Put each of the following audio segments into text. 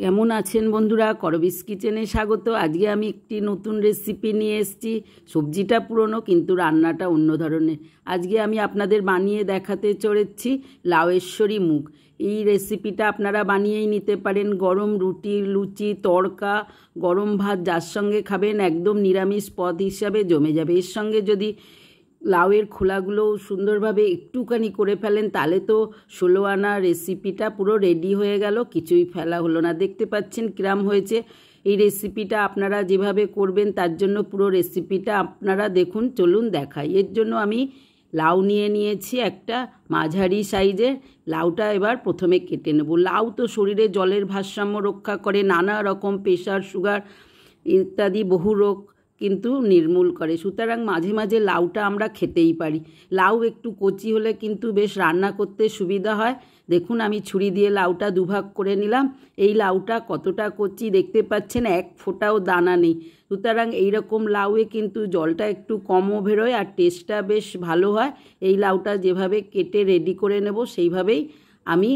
কেমন আছেন বন্ধুরা? করবিস কিচেনে স্বাগত। আজকে আমি একটি নতুন রেসিপি নিয়ে এসেছি। সবজিটা পুরনো কিন্তু রান্নাটা অন্য ধরনের। আজকে আমি আপনাদের বানিয়ে দেখাতে চলেছি লাউয়েশ্বরী মুগ। এই রেসিপিটা আপনারা বানিয়েই নিতে পারেন। গরম রুটি, লুচি, তড়কা, গরম ভাত যার সঙ্গে খাবেন একদম নিরামিষ পদ হিসাবে জমে যাবে। এর সঙ্গে যদি লাউয়ের খোলাগুলো সুন্দরভাবে একটুখানি করে ফেলেন তাহলে তো 16 আনা রেসিপিটা পুরো রেডি হয়ে গেল, কিছুই ফেলা হলো না। দেখতে পাচ্ছেন কিরাম হয়েছে। এই রেসিপিটা আপনারা যেভাবে করবেন তার জন্য পুরো রেসিপিটা আপনারা দেখুন। চলুন দেখাই। এর জন্য আমি লাউ নিয়ে নিয়েছি একটা মাঝারি সাইজের। লাউটা এবার প্রথমে কেটে নেব। লাউ তো শরীরে জলের ভারসাম্য রক্ষা করে, নানা রকম প্রেশার, সুগার ইত্যাদি বহু রোগ কিন্তু নির্মূল করে। সুতরাং মাঝে মাঝে লাউটা আমরা খেতেই পারি। লাউ একটু কচি হলে কিন্তু বেশ রান্না করতে সুবিধা হয়। দেখুন আমি ছুরি দিয়ে লাউটা দুভাগ করে নিলাম। এই লাউটা কতটা কচি দেখতে পাচ্ছেন, এক ফোঁটাও দানা নেই। সুতরাং এইরকম লাউয়ে কিন্তু জলটা একটু কমও বেরোয় আর টেস্টটা বেশ ভালো হয়। এই লাউটা যেভাবে কেটে রেডি করে নেব সেইভাবেই আমি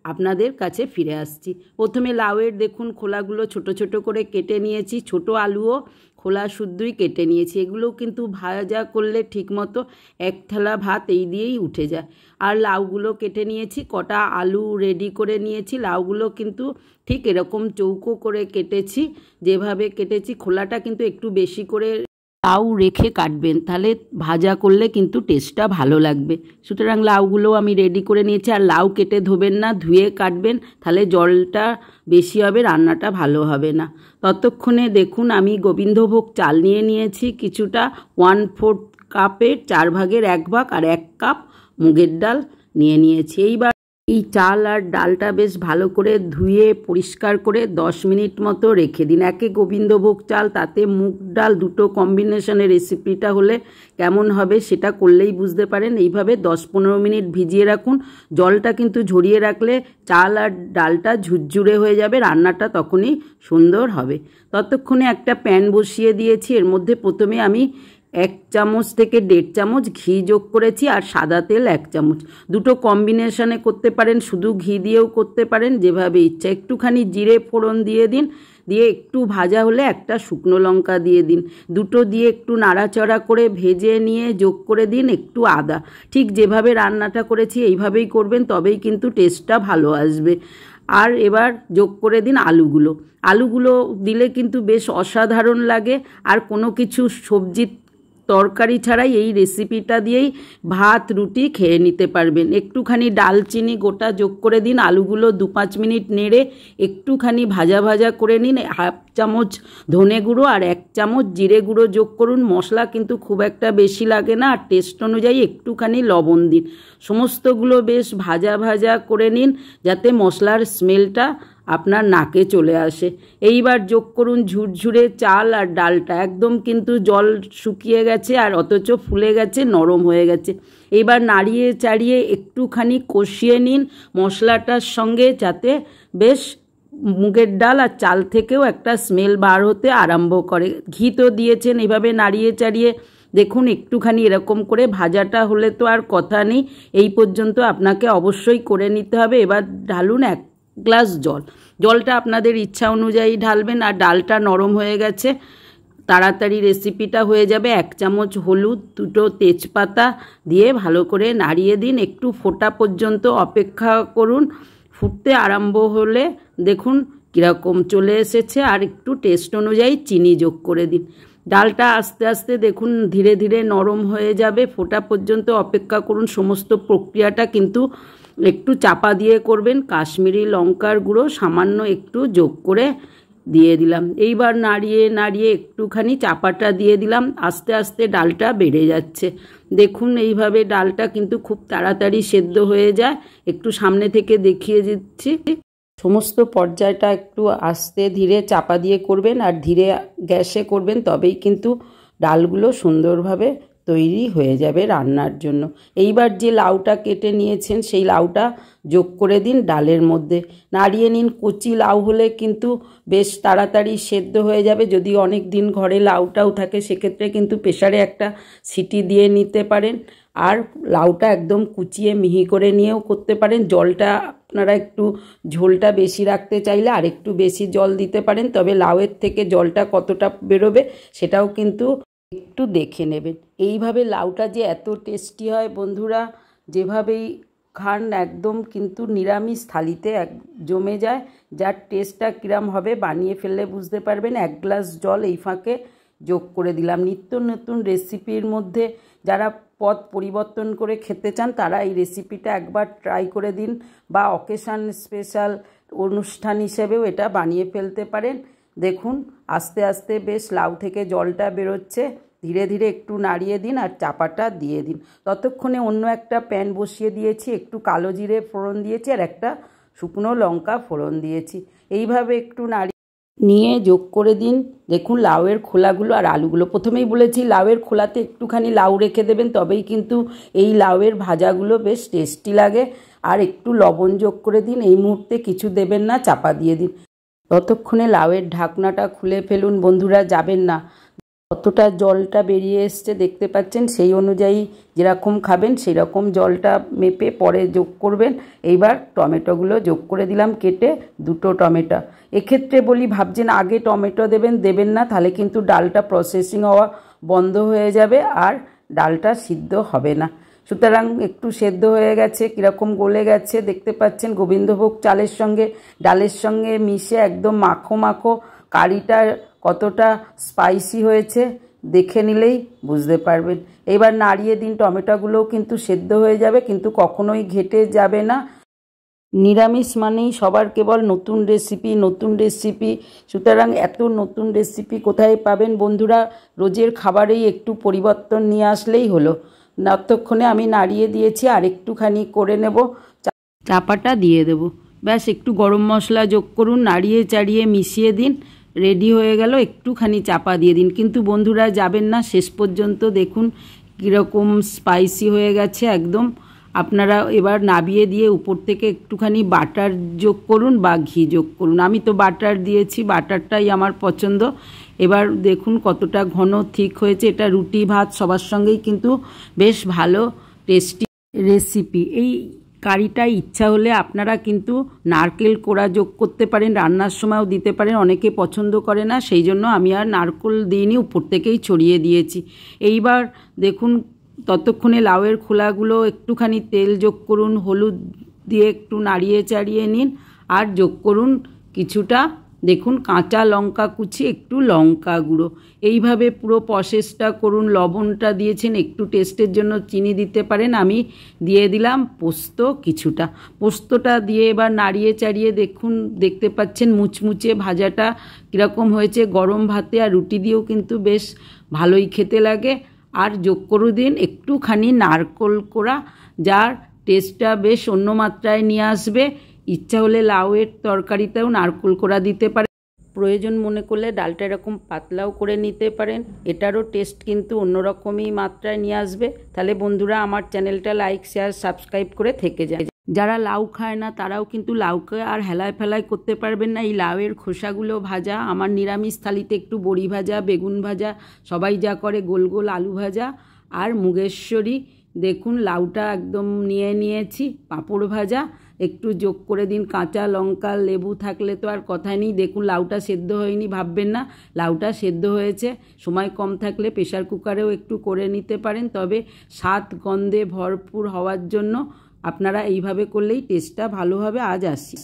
আপনাদের কাছে ফিরে আসছি। প্রথমে লাউয়ের দেখুন খোলাগুলো ছোট ছোট করে কেটে নিয়েছি। ছোট আলুও খোলা শুদ্ধই কেটে নিয়েছি। এগুলো কিন্তু ভাজা করলে ঠিকমতো এক থালা ভাত এই দিয়েই উঠে যায়। আর লাউগুলো কেটে নিয়েছি, কটা আলু রেডি করে নিয়েছি। লাউগুলো কিন্তু ঠিক এরকম চৌকো করে কেটেছি। যেভাবে কেটেছি খোলাটা কিন্তু একটু বেশি করে লাউ রেখে কাটবেন, তাহলে ভাজা করলে কিন্তু টেস্টটা ভালো লাগবে। সুতরাং লাউগুলো আমি রেডি করে নিয়েছি। আর লাউ কেটে ধোবেন না, ধুয়ে কাটবেন, তাহলে জলটা বেশি হবে, রান্নাটা ভালো হবে না। ততক্ষণে দেখুন আমি গোবিন্দভোগ চাল নিয়ে নিয়েছি কিছুটা। 1/4 কাপের 4 ভাগের 1 ভাগ আর 1 কাপ মুগের ডাল নিয়ে নিয়েছি। এইবার এই চাল আর ডালটা বেশ ভালো করে ধুয়ে পরিষ্কার করে 10 মিনিট মতো রেখে দিন। একে গোবিন্দভোগ চাল, তাতে মুগ ডাল, দুটো কম্বিনেশনের রেসিপিটা হলে কেমন হবে সেটা করলেই বুঝতে পারেন। এইভাবে 10-15 মিনিট ভিজিয়ে রাখুন। জলটা কিন্তু ঝরিয়ে রাখলে চাল আর ডালটা ঝুরঝুরে হয়ে যাবে, রান্নাটা তখনই সুন্দর হবে। ততক্ষণে একটা প্যান বসিয়ে দিয়েছি। এর মধ্যে প্রথমে আমি 1 চামচ থেকে 1.5 চামচ ঘি যোগ করেছি আর সাদা তেল 1 চামচ। দুটো কম্বিনেশনে করতে পারেন, শুধু ঘি দিয়েও করতে পারেন, যেভাবে ইচ্ছা। একটুখানি জিরে ফোড়ন দিয়ে দিন। দিয়ে একটু ভাজা হলে একটা শুকনো লঙ্কা দিয়ে দিন। দুটো দিয়ে একটু নাড়াচাড়া করে ভেজে নিয়ে যোগ করে দিন একটু আদা। ঠিক যেভাবে রান্নাটা করেছি এইভাবেই করবেন, তবেই কিন্তু টেস্টটা ভালো আসবে। আর এবার যোগ করে দিন আলুগুলো। আলুগুলো দিলে কিন্তু বেশ অসাধারণ লাগে। আর কোনো কিছু সবজি তরকারি ছাড়াই এই রেসিপিটা দিয়েই ভাত রুটি খেয়ে নিতে পারবেন। একটুখানি ডালচিনি গোটা যোগ করে দিন। আলুগুলো 2-5 মিনিট নেড়ে একটুখানি ভাজা ভাজা করে নিন। 1/2 চামচ ধনে গুঁড়ো আর 1 চামচ জিরে গুঁড়ো যোগ করুন। মশলা কিন্তু খুব একটা বেশি লাগে না। আর টেস্ট অনুযায়ী একটুখানি লবণ দিন। সমস্তগুলো বেশ ভাজা ভাজা করে নিন যাতে মশলার স্মেলটা আপনার নাকে চলে আসে। এইবার যোগ করুন ঝুরঝুরে চাল আর ডালটা। একদম কিন্তু জল শুকিয়ে গেছে আর অথচ ফুলে গেছে, নরম হয়ে গেছে। এইবার নাড়িয়ে চাড়িয়ে একটুখানি কষিয়ে নিন মশলাটার সঙ্গে, যাতে বেশ মুগের ডাল আর চাল থেকেও একটা স্মেল বার হতে আরম্ভ করে। ঘি তো দিয়েছেন, এভাবে নাড়িয়ে চাড়িয়ে দেখুন একটুখানি এরকম করে ভাজাটা হলে তো আর কথা নেই। এই পর্যন্ত আপনাকে অবশ্যই করে নিতে হবে। এবার ঢালুন 1 গ্লাস জল। জলটা আপনাদের ইচ্ছা অনুযায়ী ঢালবেন। আর ডালটা নরম হয়ে গেছে, তাড়াতাড়ি রেসিপিটা হয়ে যাবে। 1 চামচ হলুদ, 2টো তেজপাতা দিয়ে ভালো করে নাড়িয়ে দিন। একটু ফোটা পর্যন্ত অপেক্ষা করুন। ফুটতে আরম্ভ হলে দেখুন কীরকম চলে এসেছে। আর একটু টেস্ট অনুযায়ী চিনি যোগ করে দিন। ডালটা আস্তে আস্তে দেখুন ধীরে ধীরে নরম হয়ে যাবে। ফোটা পর্যন্ত অপেক্ষা করুন। সমস্ত প্রক্রিয়াটা কিন্তু একটু চাপা দিয়ে করবেন। কাশ্মীরি লঙ্কার গুঁড়ো সামান্য একটু যোগ করে দিয়ে দিলাম। এইবার নাড়িয়ে নাড়িয়ে একটুখানি চাপাটা দিয়ে দিলাম। আস্তে আস্তে ডালটা বেড়ে যাচ্ছে। দেখুন এইভাবে ডালটা কিন্তু খুব তাড়াতাড়ি সেদ্ধ হয়ে যায়। একটু সামনে থেকে দেখিয়ে দিচ্ছি। সমস্ত পর্যায়টা একটু আস্তে ধীরে চাপা দিয়ে করবেন আর ধীরে গ্যাসে করবেন, তবেই কিন্তু ডালগুলো সুন্দরভাবে তৈরি হয়ে যাবে রান্নার জন্য। এইবার যে লাউটা কেটে নিয়েছেন সেই লাউটা যোগ করে দিন ডালের মধ্যে। নাড়িয়ে নিন। কচি লাউ হলে কিন্তু বেশ তাড়াতাড়ি সেদ্ধ হয়ে যাবে। যদি অনেক দিন ঘরে লাউটাও থাকে সেক্ষেত্রে কিন্তু প্রেসারে একটা সিটি দিয়ে নিতে পারেন। আর লাউটা একদম কুচিয়ে মিহি করে নিয়েও করতে পারেন। জলটা আপনারা একটু ঝোলটা বেশি রাখতে চাইলে আর একটু বেশি জল দিতে পারেন, তবে লাউয়ের থেকে জলটা কতটা বেরোবে সেটাও কিন্তু একটু দেখে নেবেন। এইভাবে লাউটা যে এত টেস্টি হয় বন্ধুরা, যেভাবেই খান একদম কিন্তু নিরামিষ থালিতে জমে যায়। যার টেস্টটা কিরম হবে বানিয়ে ফেললে বুঝতে পারবেন। 1 গ্লাস জল এই ফাঁকে যোগ করে দিলাম। নিত্য নতুন রেসিপির মধ্যে যারা পদ পরিবর্তন করে খেতে চান তারা এই রেসিপিটা একবার ট্রাই করে দিন, বা অকেশান স্পেশাল অনুষ্ঠান হিসেবেও এটা বানিয়ে ফেলতে পারেন। দেখুন আস্তে আস্তে বেশ লাউ থেকে জলটা বেরোচ্ছে, ধীরে ধীরে একটু নাড়িয়ে দিন আর চাপাটা দিয়ে দিন। ততক্ষণে অন্য একটা প্যান বসিয়ে দিয়েছি, একটু কালো জিরে ফোড়ন দিয়েছি আর একটা শুকনো লঙ্কা ফোড়ন দিয়েছি। এইভাবে একটু নিয়ে যোগ করে দিন। দেখুন লাউয়ের খোলাগুলো আর আলুগুলো, প্রথমেই বলেছি লাউয়ের খোলাতে একটুখানি লাউ রেখে দেবেন, তবেই কিন্তু এই লাউয়ের ভাজাগুলো বেশ টেস্টি লাগে। আর একটু লবণ যোগ করে দিন। এই মুহূর্তে কিছু দেবেন না, চাপা দিয়ে দিন। ততক্ষণে লাউয়ের ঢাকনাটা খুলে ফেলুন বন্ধুরা, যাবেন না। কতটা জলটা বেরিয়ে এসছে দেখতে পাচ্ছেন, সেই অনুযায়ী যেরকম খাবেন সেই রকম জলটা মেপে পরে যোগ করবেন। এইবার টমেটোগুলো যোগ করে দিলাম কেটে, 2টো টমেটো। এক্ষেত্রে বলি ভাবছেন আগে টমেটো দেবেন না, তাহলে কিন্তু ডালটা প্রসেসিং হওয়া বন্ধ হয়ে যাবে আর ডালটা সিদ্ধ হবে না। সুতরাং একটু সেদ্ধ হয়ে গেছে, কীরকম গলে গেছে দেখতে পাচ্ছেন। গোবিন্দভোগ চালের সঙ্গে ডালের সঙ্গে মিশে একদম মাখো মাখো। কারিটা কতটা স্পাইসি হয়েছে দেখে নিলেই বুঝতে পারবেন। এবার নাড়িয়ে দিন, টমেটোগুলোও কিন্তু সেদ্ধ হয়ে যাবে, কিন্তু কখনোই ঘেটে যাবে না। নিরামিষ মানেই সবার কেবল নতুন রেসিপি। সুতরাং এত নতুন রেসিপি কোথায় পাবেন বন্ধুরা? রোজের খাবারেই একটু পরিবর্তন নিয়ে আসলেই হলো। ততক্ষণে আমি নাড়িয়ে দিয়েছি, আর একটুখানি করে নেব, চাপাটা দিয়ে দেব। ব্যাস একটু গরম মশলা যোগ করুন, নাড়িয়ে চাড়িয়ে মিশিয়ে দিন, রেডি হয়ে গেল। একটুখানি চাপা দিয়ে দিন, কিন্তু বন্ধুরা যাবেন না, শেষ পর্যন্ত দেখুন কীরকম স্পাইসি হয়ে গেছে একদম। আপনারা এবার নাবিয়ে দিয়ে উপর থেকে একটুখানি বাটার যোগ করুন বা ঘি যোগ করুন। আমি তো বাটার দিয়েছি, বাটারটাই আমার পছন্দ। এবার দেখুন কতটা ঘন ঠিক হয়েছে। এটা রুটি ভাত সবার সঙ্গেই কিন্তু বেশ ভালো টেস্টি রেসিপি। এই কারিটা ইচ্ছা হলে আপনারা কিন্তু নারকেল কোড়া যোগ করতে পারেন, রান্নার সময়ও দিতে পারেন। অনেকে পছন্দ করে না, সেই জন্য আমি আর নারকেল দিইনি, উপর থেকেই ছড়িয়ে দিয়েছি। এইবার দেখুন ততক্ষণে লাউয়ের খোলাগুলো একটুখানি তেল যোগ করুন, হলুদ দিয়ে একটু নাড়িয়ে চাড়িয়ে নিন, আর যোগ করুন কিছুটা দেখুন কাঁচা লঙ্কা কুচি, একটু লঙ্কা গুঁড়ো। এইভাবে পুরো প্রসেসটা করুন। লবণটা দিয়েছেন, একটু টেস্টের জন্য চিনি দিতে পারেন। আমি দিয়ে দিলাম পোস্ত কিছুটা। পোস্তটা দিয়ে এবার নাড়িয়ে চাড়িয়ে দেখুন, দেখতে পাচ্ছেন মুচমুচে ভাজাটা কীরকম হয়েছে। গরম ভাতে আর রুটি দিয়েও কিন্তু বেশ ভালোই খেতে লাগে। আর যোগ করে দিন একটুখানি নারকেল কোড়া, যার টেস্টটা বেশ অন্য মাত্রায় নিয়ে আসবে। ইচ্ছা হলে লাউয়ের তরকারিতেও নারকেল কোড়া দিতে পারেন, প্রয়োজন মনে করলে ডালটা এরকম পাতলাও করে নিতে পারেন। এটারও টেস্ট কিন্তু অন্যরকমই মাত্রায় নিয়ে আসবে। তাহলে বন্ধুরা আমার চ্যানেলটা লাইক শেয়ার সাবস্ক্রাইব করে থেকে যায়। যারা লাউ খায় না তারাও কিন্তু লাউকে আর হেলায় ফেলায় করতে পারবেন না। এই লাউয়ের খোসাগুলো ভাজা, আমার নিরামিষ থালিতে একটু বড়ি ভাজা, বেগুন ভাজা, সবাই যা করে গোল গোল আলু ভাজা আর মুগেশ্বরী। দেখুন লাউটা একদম নিয়েছি, পাঁপড় ভাজা একটু যোগ করে দিন, কাঁচা লঙ্কা লেবু থাকলে তো আর কথাই নেই। দেখুন লাউটা সেদ্ধ হয়নি ভাববেন না, লাউটা সেদ্ধ হয়েছে। সময় কম থাকলে প্রেশার কুকারেও একটু করে নিতে পারেন, তবে স্বাদ গন্ধে ভরপুর হওয়ার জন্য আপনারা এইভাবে করলেই টেস্টটা ভালো হবে। আজ আসি।